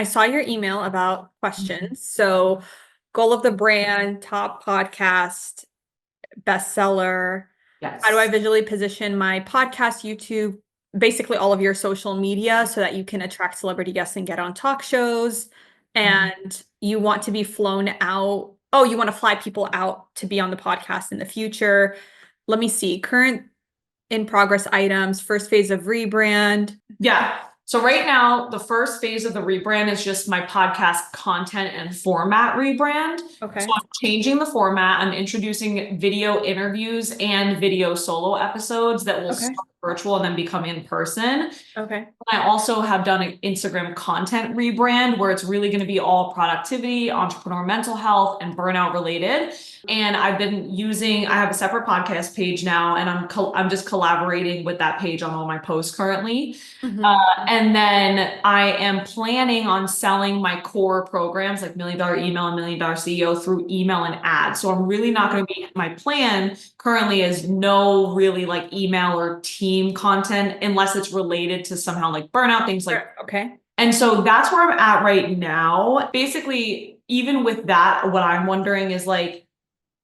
I saw your email about questions. So, goal of the brand, top podcast, bestseller. How do I Yes. visually position my podcast, YouTube, basically all of your social media so that you can attract celebrity guests and get on talk shows? And you want to be flown out. Oh, you want to fly people out to be on the podcast in the future. Let me see. Current in progress items, first phase of rebrand. Yeah. So right now, the first phase of the rebrand is just my podcast content and format rebrand. Okay. So I'm changing the format. I'm introducing video interviews and video solo episodes that will Okay. start virtual and then become in person. Okay. I also have done an Instagram content rebrand where it's really going to be all productivity, entrepreneur mental health, and burnout related. And I have a separate podcast page now, and I'm just collaborating with that page on all my posts currently. And then I am planning on selling my core programs like $1 Million Email and $1 Million CEO through email and ads. So I'm really not going to be, my plan currently is no really like email or team content unless it's related to somehow like burnout, things like. Okay. And so that's where I'm at right now. Basically, even with that, what I'm wondering is like,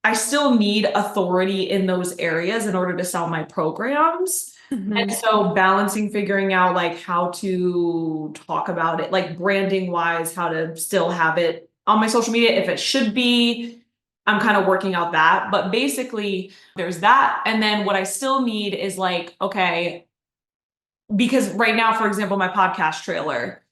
I still need authority in those areas in order to sell my programs. And so balancing, figuring out like how to talk about it, like branding wise, how to still have it on my social media, if it should be, I'm kind of working out that. But basically, there's that. And then what I still need is like, okay, because right now, for example, my podcast trailer,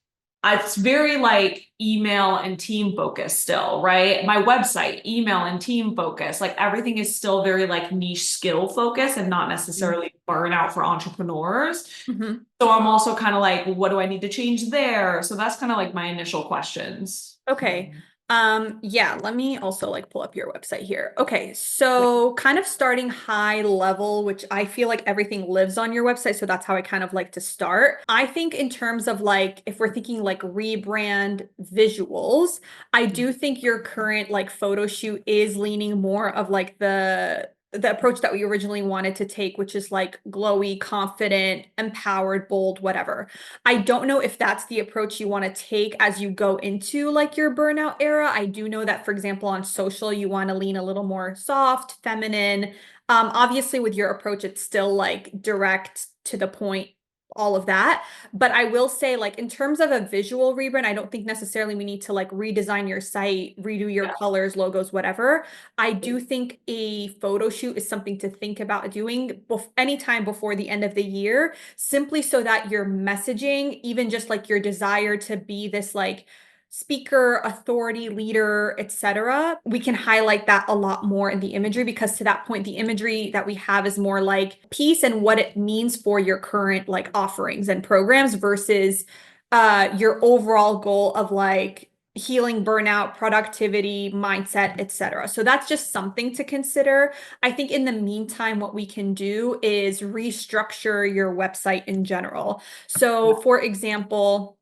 it's very like email and team focused still, right? My website, email and team focused, like everything is still very like niche skill focused and not necessarily burnout for entrepreneurs. So I'm also kind of like, what do I need to change there? So that's kind of like my initial questions. Okay. Yeah, let me also like pull up your website here. Okay, so kind of starting high level, which I feel like everything lives on your website, so that's how I kind of like to start. I think in terms of like if we're thinking like rebrand visuals, I do think your current like photo shoot is leaning more of like the approach that we originally wanted to take, which is like glowy, confident, empowered, bold, whatever. I don't know if that's the approach you want to take as you go into like your burnout era. I do know that, for example, on social, you want to lean a little more soft, feminine. Obviously, with your approach, it's still like direct to the point, all of that. But I will say, like, in terms of a visual rebrand, I don't think necessarily we need to like redesign your site, redo your colors, logos, whatever. I do think a photo shoot is something to think about doing anytime before the end of the year, simply so that your messaging, even just like your desire to be this like speaker, authority, leader, etc., we can highlight that a lot more in the imagery, because to that point, the imagery that we have is more like peace and what it means for your current like offerings and programs versus your overall goal of like healing burnout, productivity, mindset, etc. So that's just something to consider. I think in the meantime, what we can do is restructure your website in general. So for example,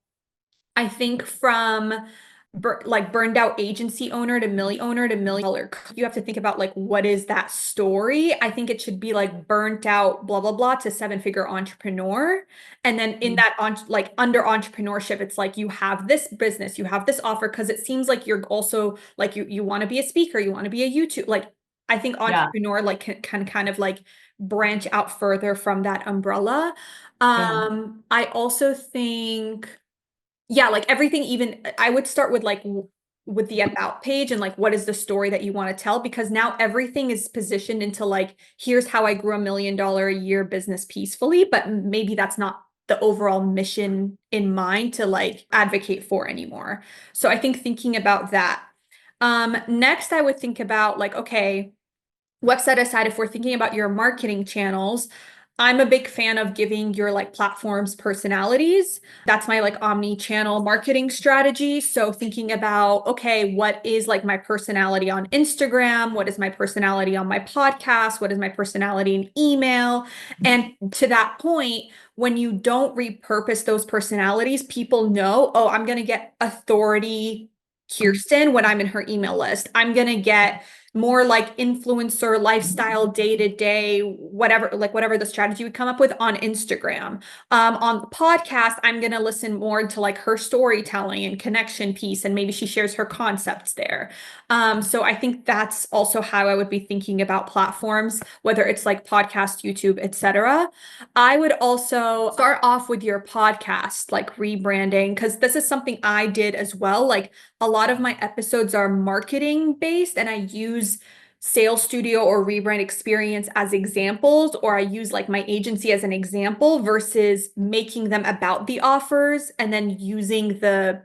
I think from like burned out agency owner to million dollar, you have to think about like what is that story. I think it should be like burnt out blah blah blah to seven-figure entrepreneur, and then in that like under entrepreneurship, it's like you have this business, you have this offer, because it seems like you're also like you want to be a speaker, you want to be a YouTube, like I think entrepreneur like can kind of like branch out further from that umbrella. I also think, yeah, like everything, even I would start with like with the about page and like what is the story that you want to tell, because now everything is positioned into like here's how I grew $1 million a year business peacefully, but maybe that's not the overall mission in mind to like advocate for anymore. So I think thinking about that. Next I would think about like, okay, website aside, if we're thinking about your marketing channels, I'm a big fan of giving your like platforms personalities. That's my like omni-channel marketing strategy. So thinking about, okay, what is like my personality on Instagram? What is my personality on my podcast? What is my personality in email? And to that point, when you don't repurpose those personalities, people know, oh, I'm going to get authority Kirsten when I'm in her email list. I'm going to get more like influencer lifestyle day to day, whatever the strategy would come up with on Instagram. On the podcast, I'm going to listen more to like her storytelling and connection piece, and maybe she shares her concepts there. So I think that's also how I would be thinking about platforms, whether it's like podcast, YouTube, etc. I would also start off with your podcast, like rebranding, because this is something I did as well. Like a lot of my episodes are marketing based, and I use Sales Studio or Rebrand Experience as examples, or I use like my agency as an example versus making them about the offers and then using the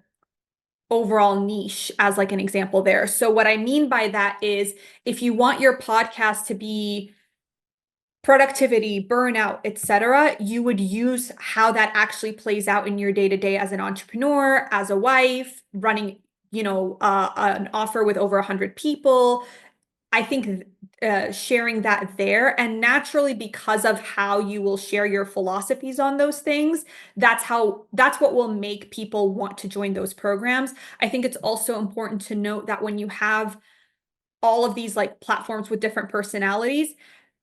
overall niche as like an example there. So what I mean by that is if you want your podcast to be productivity, burnout, etc., you would use how that actually plays out in your day-to-day as an entrepreneur, as a wife, running, an offer with over 100 people. I think sharing that there, and naturally because of how you will share your philosophies on those things, that's what will make people want to join those programs. I think it's also important to note that when you have all of these like platforms with different personalities,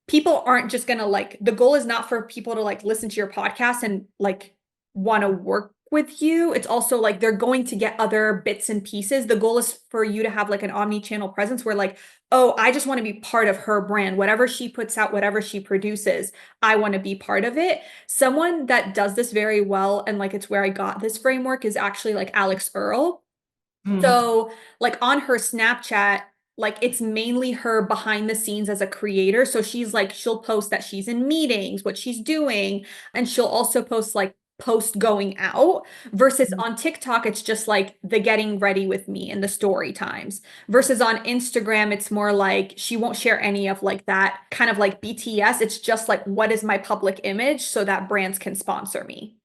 people aren't just gonna like, the goal is not for people to like listen to your podcast and like want to work with you. It's also like they're going to get other bits and pieces. The goal is for you to have like an omni-channel presence where like, oh, I just want to be part of her brand. Whatever she puts out, whatever she produces, I want to be part of it. Someone that does this very well, and like it's where I got this framework, is actually like Alex Earl. Mm. So, like on her Snapchat, like it's mainly her behind the scenes as a creator. So she's like, she'll post that she's in meetings, what she's doing, and she'll also post like post going out versus on TikTok, it's just like the getting ready with me and the story times versus on Instagram, it's more like she won't share any of like that kind of like BTS. It's just like, what is my public image so that brands can sponsor me.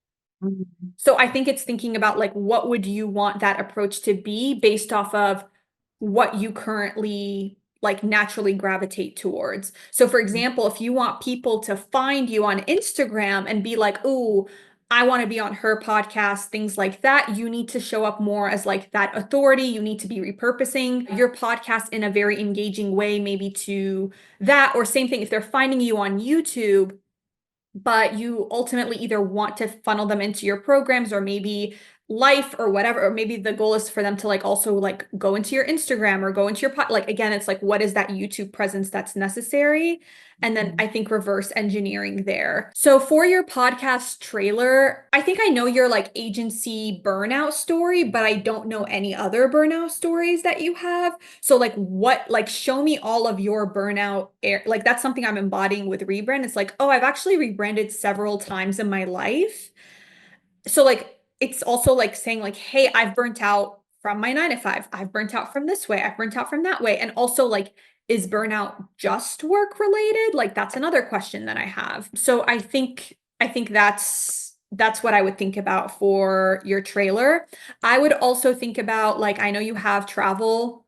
Mm. So I think it's thinking about like, what would you want that approach to be based off of what you currently like naturally gravitate towards. So for example, if you want people to find you on Instagram and be like, "Ooh, I want to be on her podcast," things like that, you need to show up more as like that authority. You need to be repurposing your podcast in a very engaging way, maybe to that, or same thing if they're finding you on YouTube, but you ultimately either want to funnel them into your programs or maybe life or whatever, or maybe the goal is for them to like also like go into your Instagram or go into your like again, it's like what is that YouTube presence that's necessary, and then I think reverse engineering there. So for your podcast trailer, I think I know your like agency burnout story, but I don't know any other burnout stories that you have. So like what, like show me all of your burnout like that's something I'm embodying with Rebrand. It's like, oh, I've actually rebranded several times in my life. So like it's also like saying like, hey, I've burnt out from my 9 to 5. I've burnt out from this way. I've burnt out from that way. And also like, is burnout just work related? Like that's another question that I have. So I think that's what I would think about for your trailer. I would also think about like, I know you have travel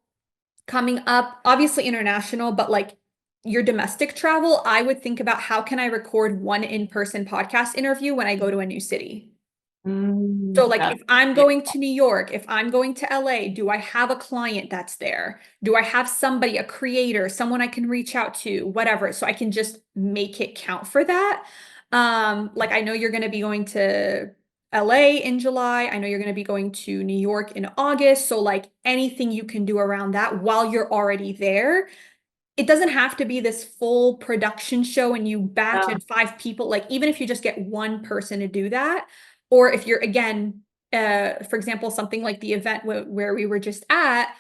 coming up, obviously international, but like your domestic travel, I would think about how can I record one in-person podcast interview when I go to a new city? So like That's if I'm going to New York, if I'm going to LA, do I have a client that's there? Do I have somebody, a creator, someone I can reach out to, whatever, so I can just make it count for that. Like I know you're going to be going to LA in July. I know you're going to be going to New York in August. So like anything you can do around that while you're already there. It doesn't have to be this full production show and you batch yeah. at 5 people. Like even if you just get one person to do that, or if you're again, for example, something like the event where we were just at,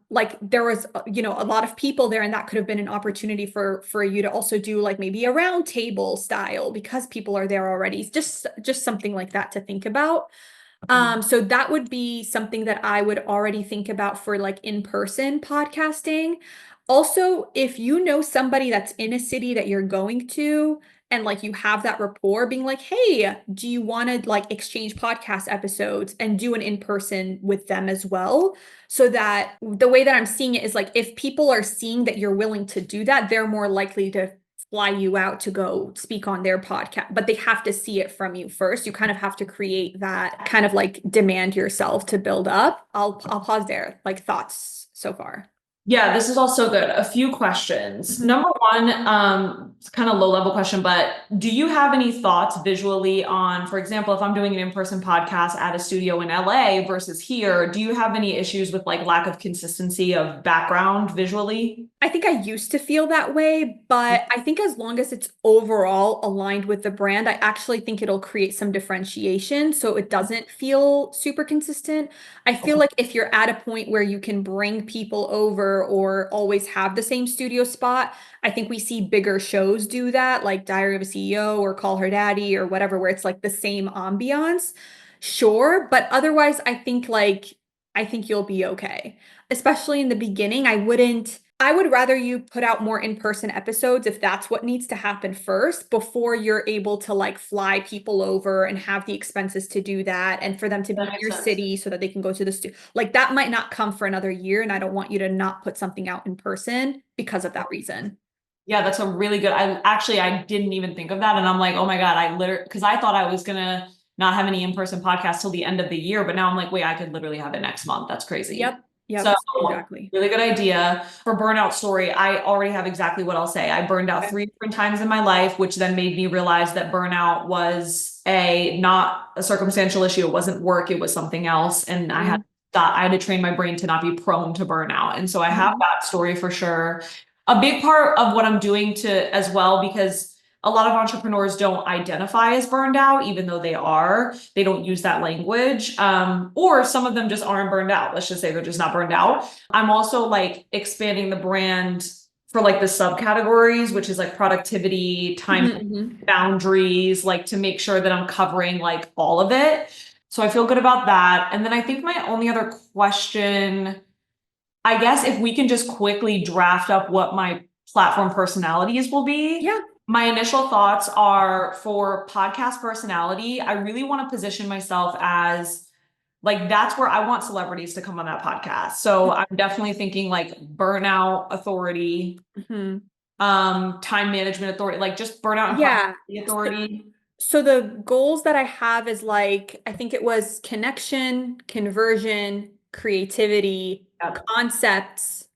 like there was, a lot of people there, and that could have been an opportunity for you to also do like maybe a round table style because people are there already. Just something like that to think about. So that would be something that I would already think about for like in-person podcasting. Also, if you know somebody that's in a city that you're going to and like you have that rapport, being like, hey, do you want to like exchange podcast episodes and do an in-person with them as well? So that the way that I'm seeing it is like if people are seeing that you're willing to do that, they're more likely to fly you out to go speak on their podcast, but they have to see it from you first. You kind of have to create that kind of like demand yourself to build up. I'll pause there. Like thoughts so far. Yeah, this is also good. A few questions. Mhm. Number one, it's kind of low level question, but do you have any thoughts visually on, for example, if I'm doing an in-person podcast at a studio in LA versus here, do you have any issues with like lack of consistency of background visually? I think I used to feel that way, but I think as long as it's overall aligned with the brand, I actually think it'll create some differentiation so it doesn't feel super consistent. I feel Okay. like if you're at a point where you can bring people over or always have the same studio spot, I think we see bigger shows do that, like Diary of a CEO or Call Her Daddy or whatever, where it's like the same ambiance. Sure, but otherwise, I think you'll be okay. Especially in the beginning, I would rather you put out more in-person episodes if that's what needs to happen first before you're able to like fly people over and have the expenses to do that and for them to be That in makes your sense. city so that they can go to the studio. Like that might not come for another year, and I don't want you to not put something out in person because of that reason. Yeah, that's a really good. I didn't even think of that. And I'm like, oh my God, I literally, because I thought I was gonna not have any in-person podcasts till the end of the year, but now I'm like, wait, I could literally have it next month. That's crazy. Yep. So Yep. Exactly. really good idea. For burnout story, I already have exactly what I'll say. I burned out Okay. 3 different times in my life, which then made me realize that burnout was not a circumstantial issue. It wasn't work, it was something else. And I had to train my brain to not be prone to burnout. And so I have Mhm. that story for sure. A big part of what I'm doing to as well, because a lot of entrepreneurs don't identify as burned out, even though they don't use that language. Or some of them just aren't burned out. Let's just say they're just not burned out. I'm also like expanding the brand for like the subcategories, which is like productivity, time Mhm, mhm. boundaries, like to make sure that I'm covering like all of it. So I feel good about that. And then I think my only other question, I guess if we can just quickly draft up what my platform personalities will be. Yeah. My initial thoughts are for podcast personality, I really want to position myself as like that's where I want celebrities to come on that podcast. So I'm definitely thinking like burnout authority, Mhm. time management authority, like just burnout and Yeah. productivity authority. So the goals that I have is like, I think it was connection, conversion, creativity, Yep. concepts,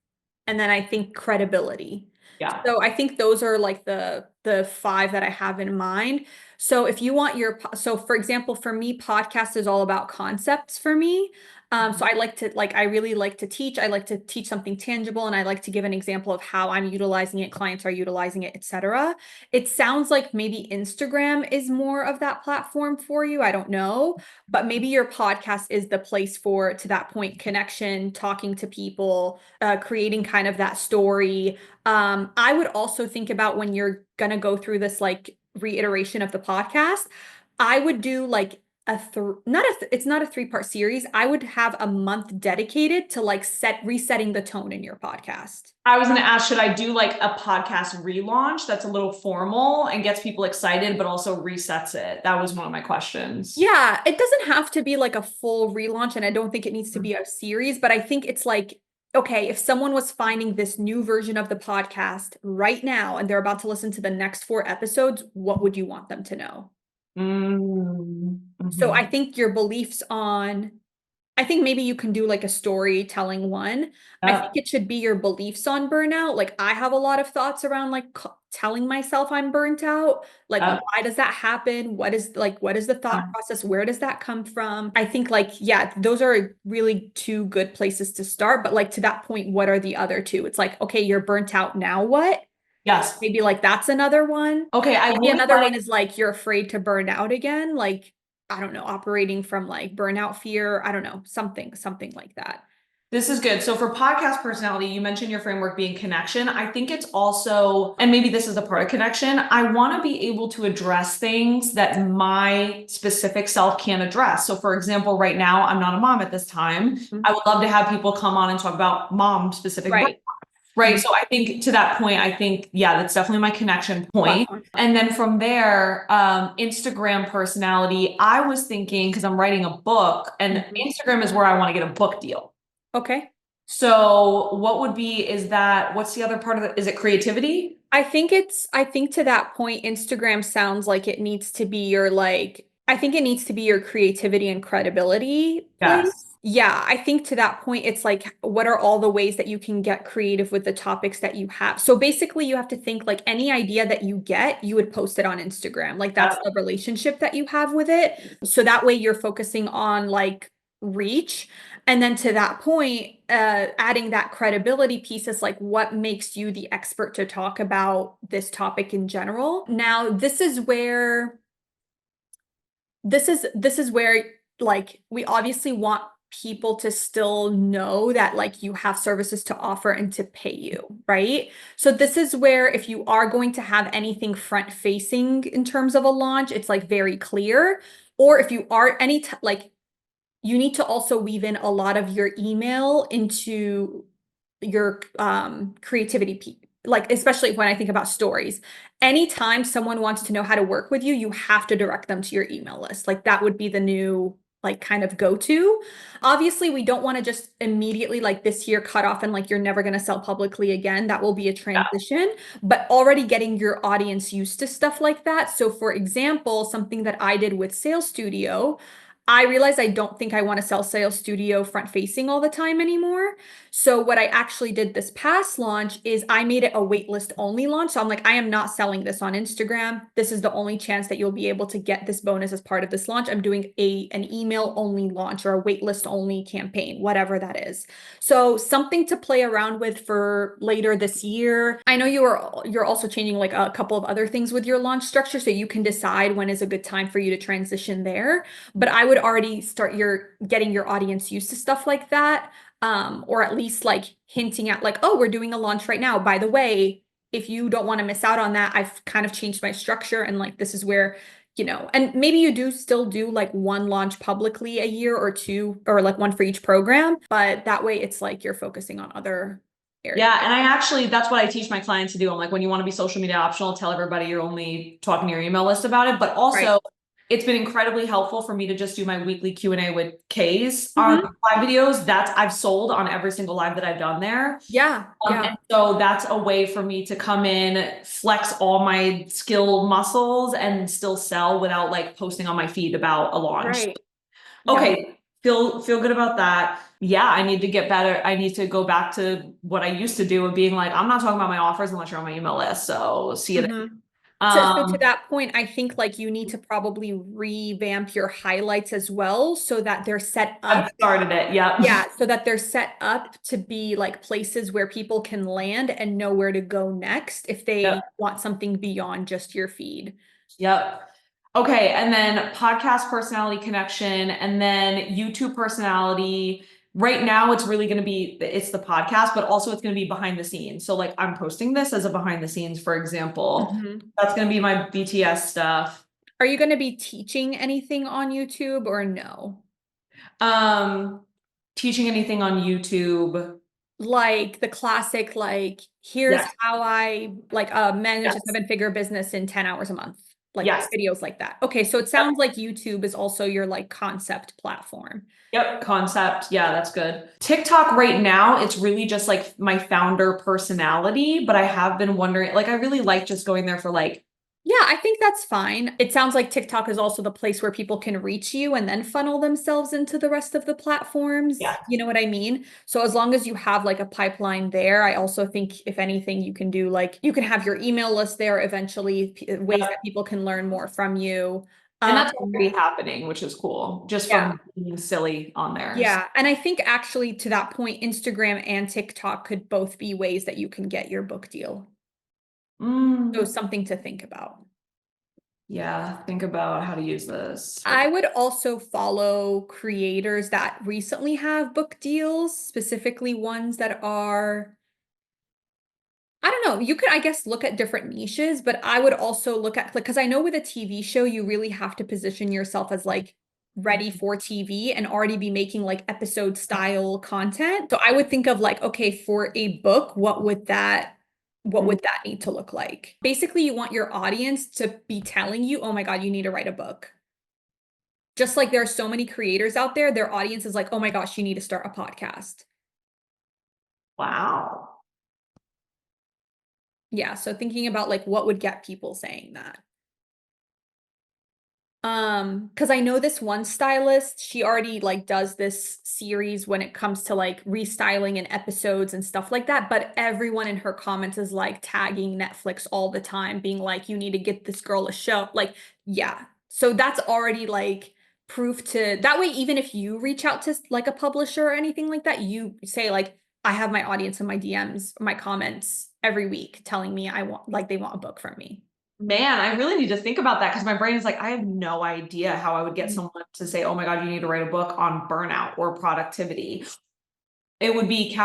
and then I think credibility. Yeah. So I think those are like the five that I have in mind. So if you want so for example, for me, podcast is all about concepts for me. So I really like to teach. I like to teach something tangible, and I like to give an example of how I'm utilizing it, clients are utilizing it, etc. It sounds like maybe Instagram is more of that platform for you. I don't know, but maybe your podcast is the place for, to that point, connection, talking to people, creating kind of that story. I would also think about when you're gonna go through this like reiteration of the podcast, I would do like it's not a 3-part series. I would have a month dedicated to like resetting the tone in your podcast. I was going to ask, should I do like a podcast relaunch that's a little formal and gets people excited, but also resets it? That was one of my questions. Yeah, it doesn't have to be like a full relaunch, and I don't think it needs to be a series, but I think it's like, okay, if someone was finding this new version of the podcast right now and they're about to listen to the next 4 episodes, what would you want them to know? So I Mhm. think your beliefs on I think maybe you can do like a storytelling one. I think Yep. it should be your beliefs on burnout. Like I have a lot of thoughts around like telling myself I'm burnt out. Like Yep. why does that happen? What is the thought process? Where does that come from? I think like yeah, those are really 2 good places to start, but like to that point, what are the other two? It's like, okay, you're burnt out, now what? Yes. Maybe like that's another one. Okay. I Maybe really another like one is like you're afraid to burn out again, like I don't know, operating from like burnout fear. I don't know, something like that. this is good. So for podcast personality, you mentioned your framework being connection. I think it's also, and maybe this is a part of connection, I want to be able to address things that my specific self can't address. So for example, right now, I'm not a mom at this time. Mhm. I would love to have people come on and talk about mom specific. Right. Right. Mhm. So I think to that point, I think, yeah, that's definitely my connection point. Platform. And then from there, Instagram personality, I was thinking, because I'm writing a book and Mhm. Instagram is where I want to get a book deal. Okay. So what would be, is that, what's the other part of it? Is it creativity? I think to that point, Instagram sounds like it needs to be your like, I think it needs to be your creativity and credibility Yes. place. Yeah, I think to that point, it's like, what are all the ways that you can get creative with the topics that you have? So basically, you have to think like any idea that you get, you would post it on Instagram. Like that's the relationship that you have with it. So that way you're focusing on like reach. And then to that point, adding that credibility piece is like what makes you the expert to talk about this topic in general. Now, this is where like we obviously want people to still know that like you have services to offer and to pay you, right? So this is where if you are going to have anything front facing in terms of a launch, it's like very clear. Or if you are like you need to also weave in a lot of your email into your creativity like especially when I think about stories. Anytime someone wants to know how to work with you, you have to direct them to your email list. Like that would be the new like kind of go-to. Obviously, we don't want to just immediately like this year cut off and like you're never going to sell publicly again. That will be a Yeah. transition, but already getting your audience used to stuff like that. So for example, something that I did with Sales Studio, I realized I don't think I want to sell Sales Studio front facing all the time anymore. So what I actually did this past launch is I made it a waitlist only launch. So I'm like, I am not selling this on Instagram. This is the only chance that you'll be able to get this bonus as part of this launch. I'm doing an email only launch or a waitlist only campaign, whatever that is. So something to play around with for later this year. I know you're also changing like a couple of other things with your launch structure, so you can decide when is a good time for you to transition there. But I would already start getting your audience used to stuff like that. Or at least like hinting at like, oh, we're doing a launch right now. By the way, if you don't want to miss out on that, I've kind of changed my structure and like this is where, and maybe you do still do like one launch publicly a year or two, or like one for each program, but that way it's like you're focusing on other areas. Yeah, and I actually, that's what I teach my clients to do. I'm like, when you want to be social media optional, tell everybody you're only talking to your email list about it. But Right. also, it's been incredibly helpful for me to just do my weekly Q&A with K's on Mhm. live videos. That's I've sold on every single live that I've done there. Yeah. Yeah. And so that's a way for me to come in, flex all my skill muscles, and still sell without like posting on my feed about a launch. Right. Yeah. Okay, feel good about that. Yeah, I need to get better. I need to go back to what I used to do of being like, I'm not talking about my offers unless you're on my email list. So see you there. Mhm. So to Um, that point, I think like you need to probably revamp your highlights as well so that they're set I've up. started it. Yep. Yeah, so that they're set up to be like places where people can land and know where to go next if they Yep. want something beyond just your feed. Yep. Okay, and then podcast personality connection, and then YouTube personality. Right now, it's really going to be it's the podcast, but also it's going to be behind the scenes. So, like, I'm posting this as a behind the scenes, for example. Mhm. That's going to be my BTS stuff. Are you going to be teaching anything on YouTube or no? Um, Teaching anything on YouTube. Like the classic, like, here's Yes, how I like manage a yes, seven-figure business in 10 hours a month. Like yes. videos like that. Okay, so it Yep, sounds like YouTube is also your like concept platform. yep, concept. Yeah, that's good. TikTok right now, it's really just like my founder personality, but I have been wondering, like, I really like just going there for like, Yeah, I think that's fine. It sounds like TikTok is also the place where people can reach you and then funnel themselves into the rest of the platforms. yeah, You know what I mean? So as long as you have like a pipeline there, I also think if anything you can do like you can have your email list there eventually, ways yeah. that people can learn more from you. And Um, that's already happening, which is cool, just yeah. from being silly on there. Yeah, and I think actually to that point, Instagram and TikTok could both be ways that you can get your book deal. So Mm, something to think about. yeah, think about how to use this. I would also follow creators that recently have book deals, specifically ones that are, I don't know, you could, I guess, look at different niches, but I would also look at, like, because I know with a TV show, you really have to position yourself as like ready for TV and already be making like episode style content. So I would think of like, okay, for a book, what would that need to look like? Basically, you want your audience to be telling you, oh my God, you need to write a book. Just like there are so many creators out there, their audience is like, oh my gosh, you need to start a podcast. Wow. Yeah. So thinking about like what would get people saying that. Because I know this one stylist, she already like does this series when it comes to like restyling and episodes and stuff like that. But everyone in her comments is like tagging Netflix all the time, being like, you need to get this girl a show. Like, yeah. So that's already like proof to that way, even if you reach out to like a publisher or anything like that, you say like, I have my audience in my DMs, my comments every week telling me I want like they want a book from me. Man, I really need to think about that because my brain is like, I have no idea how I would get someone to say, oh my God, you need to write a book on burnout or productivity. It would be a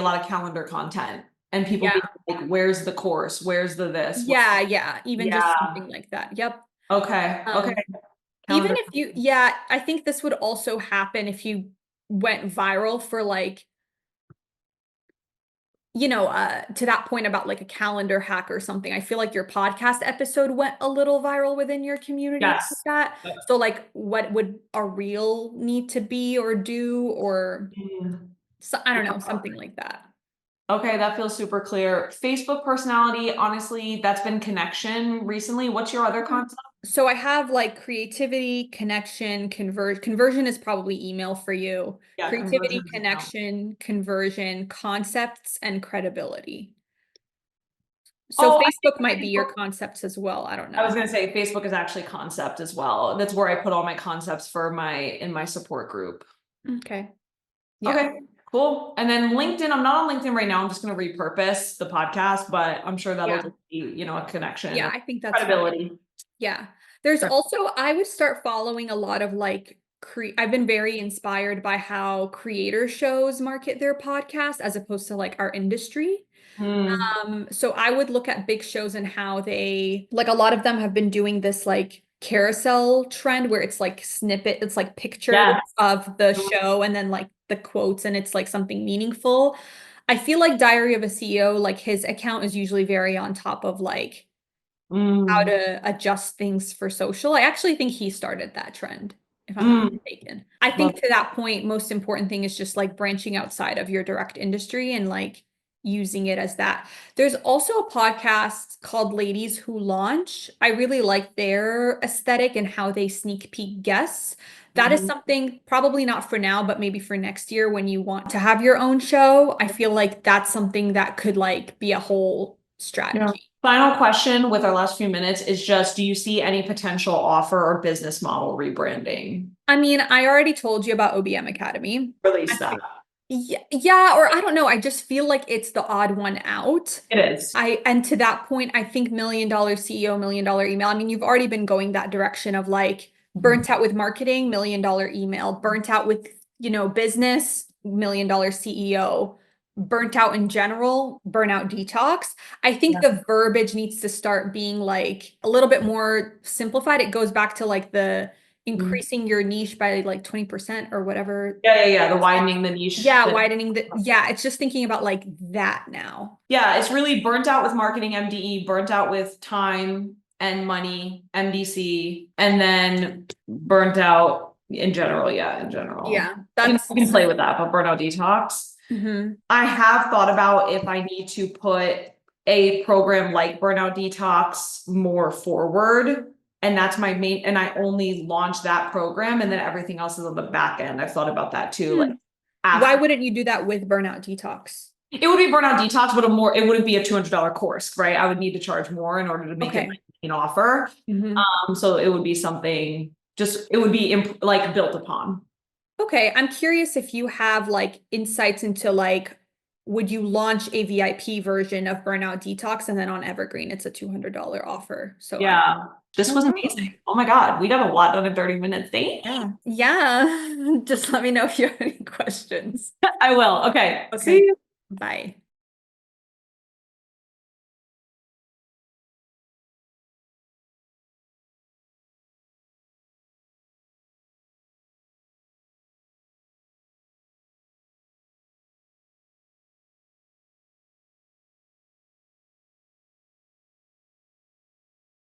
lot of calendar content. And people Yeah. be like, where's the course? Where's the this? Yeah, yeah, even just Yeah. something like that. Yep. Okay. Okay. Um, even Calendar. if you, yeah, I think this would also happen if you went viral for like, to that point about like a calendar hack or something. I feel like your podcast episode went a little viral within your community like Yes. that. So like what would a reel need to be or do or Mm. so, I don't know, something like that. Okay, that feels super clear. Facebook personality, honestly, that's been connection recently. What's your other concept? So I have like creativity, connection, conversion is probably email for you. Yeah, Creativity, conversion is email. connection, conversion, concepts, and credibility. So Oh, I think Facebook might be your Facebook. concepts as well. I don't I was know. gonna say Facebook is actually concept as well. That's where I put all my concepts for my support group. Okay. Yeah. Okay, cool. And then LinkedIn, I'm not on LinkedIn right now. I'm just gonna repurpose the podcast, but I'm sure that'll Yeah. just be, a connection Yeah, or I think that's fine. credibility. Yeah. There's also I would start following a lot of like I've been very inspired by how creator shows market their podcast as opposed to like our industry. Hmm. So I would look at big shows and how they like a lot of them have been doing this like carousel trend where it's like it's like pictures Yes. of the show and then like the quotes and it's like something meaningful. I feel like Diary of a CEO, like his account is usually very on top of like how Mm. to adjust things for social. I actually think he started that trend, if I'm not Mm. mistaken. I Love. think to that point, most important thing is just like branching outside of your direct industry and like using it as that. There's also a podcast called Ladies Who Launch. I really like their aesthetic and how they sneak peek guests. That is Mhm. something probably not for now, but maybe for next year when you want to have your own show. I feel like that's something that could like be a whole Yeah. strategy. Final question with our last few minutes is just, do you see any potential offer or business model rebranding? I mean, I already told you about OBM Academy. Release that. Yeah, yeah, or I don't know. I just feel like it's the odd one out. It is. And to that point, I think $1 million CEO, $1 million email. I mean, you've already been going that direction of like burnt out with marketing, $1 million email, burnt out with, business, $1 million CEO, burnt out in general, burnout detox. I think Yeah. the verbiage needs to start being like a little bit more simplified. It goes back to like the Mhm. increasing your niche by like 20% or whatever. Yeah, yeah, yeah. The widening the niche. Yeah, widening yeah, it's just thinking about like that now. Yeah, it's really burnt out with marketing MDE, burnt out with time and money, MDC, and then burnt out in general. Yeah, in general. Yeah, We can play with that, but burnout detox. mhm. I have thought about if I need to put a program like Burnout Detox more forward. And that's my main, and I only launch that program and then everything else is on the back end. I've thought about that too. Like Why after wouldn't you do that with burnout detox? it would be Burnout Detox, but it wouldn't be a $200 course, right? I would need to charge more in order to make it Okay. an offer. Mhm. So it would be something it would be like built upon. Okay, I'm curious if you have like insights into like, would you launch a VIP version of Burnout Detox and then on Evergreen it's a $200 offer. So Yeah. I This don't was know. amazing. Oh my God. We got a lot done in 30 minutes. Thank you. Yeah. Yeah. Just let me know if you have any questions. I will. Okay. See Okay. you. Bye.